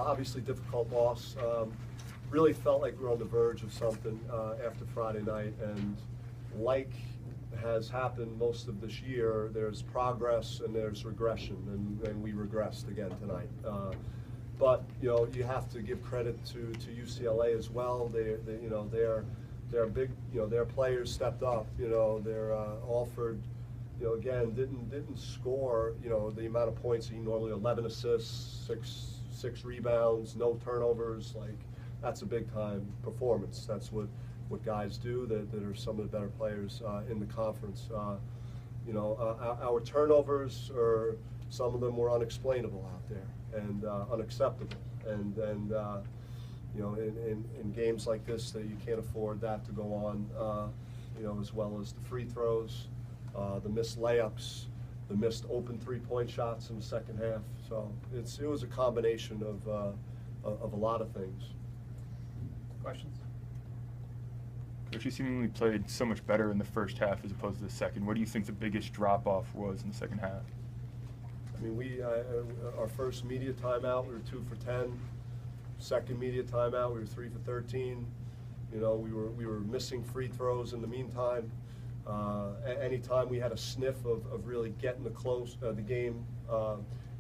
obviously difficult loss. Really felt like we were on the verge of something after Friday night, and like has happened most of this year, there's progress and there's regression, and we regressed again tonight. But you have to give credit to UCLA as well. They're big. Their players stepped up. They're Alford. Again, didn't score. The amount of points he normally 11 assists, six rebounds, no turnovers. Like, that's a big time performance. That's what guys do that are some of the better players in the conference. Our turnovers some of them were unexplainable out there and unacceptable. And in games like this, that you can't afford that to go on. As well as the free throws, the missed layups, the missed open three-point shots in the second half. So it was a combination of a lot of things. Questions? Coach, you seemingly played so much better in the first half as opposed to the second. What do you think the biggest drop-off was in the second half? I mean, our first media timeout, we were 2 for 10. Second media timeout, we were 3 for 13. We were missing free throws in the meantime. Anytime we had a sniff of really getting the game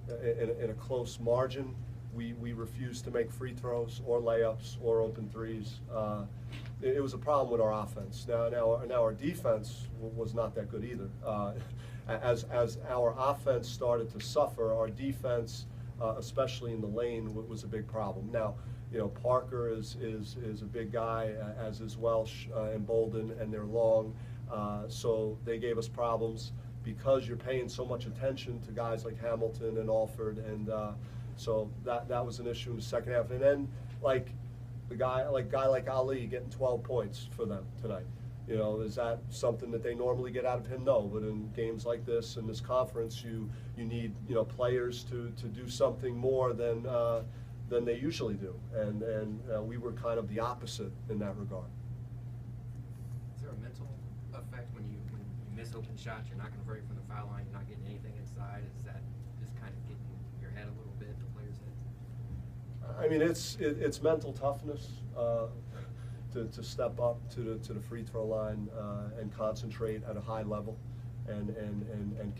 in a close margin, we refused to make free throws or layups or open threes. It was a problem with our offense. Now our defense was not that good either. As our offense started to suffer, our defense, especially in the lane, was a big problem. Now, Parker is a big guy, as is Welsh and Bolden, and they're long. So they gave us problems because you're paying so much attention to guys like Hamilton and Alford, and so that was an issue in the second half. And then like a guy like Ali getting 12 points for them tonight. Is that something that they normally get out of him? No, but in games like this, in this conference, you need players to do something more than they usually do, and we were kind of the opposite in that regard. Is there a mental effect when you miss open shots? You're not converting from the foul line. You're not getting anything inside. Is that just kind of getting your head a little bit, the players' heads? I mean, it's mental toughness. To step up to the free throw line and concentrate at a high level and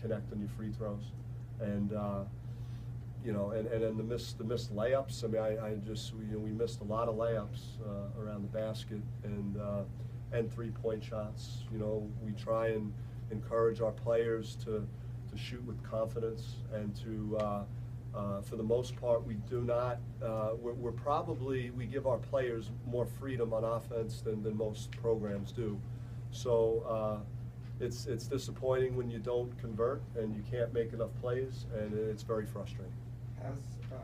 connect on your free throws, and then the missed layups. I mean, we missed a lot of layups around the basket and 3-point shots. We try and encourage our players to shoot with confidence and to. For the most part, we do not. We give our players more freedom on offense than most programs do. So it's disappointing when you don't convert and you can't make enough plays, and it's very frustrating. Has a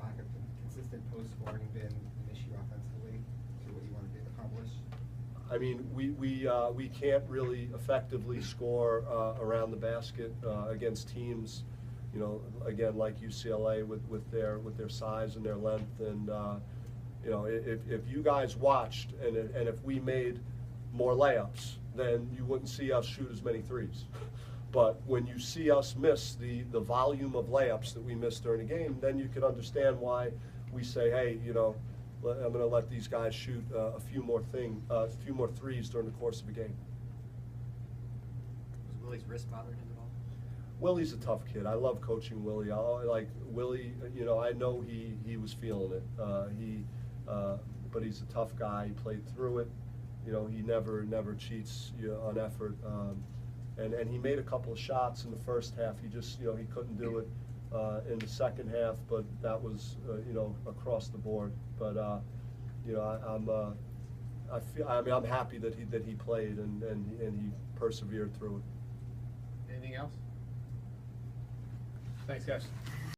lack of consistent post scoring been an issue offensively to what you want to accomplish? I mean, we can't really effectively score around the basket against teams. Again, like UCLA with their size and their length, and if you guys watched and if we made more layups, then you wouldn't see us shoot as many threes. But when you see us miss the volume of layups that we missed during the game, then you can understand why we say, hey, I'm going to let these guys shoot a few more threes during the course of a game. Was Willie's wrist bothering him at all? Willie's a tough kid. I love coaching Willie. Willie, I know he was feeling it. But he's a tough guy. He played through it. He never cheats on effort. And he made a couple of shots in the first half. He just, he couldn't do it in the second half. But that was, across the board. But I'm happy that he played and he persevered through it. Anything else? Thanks, guys.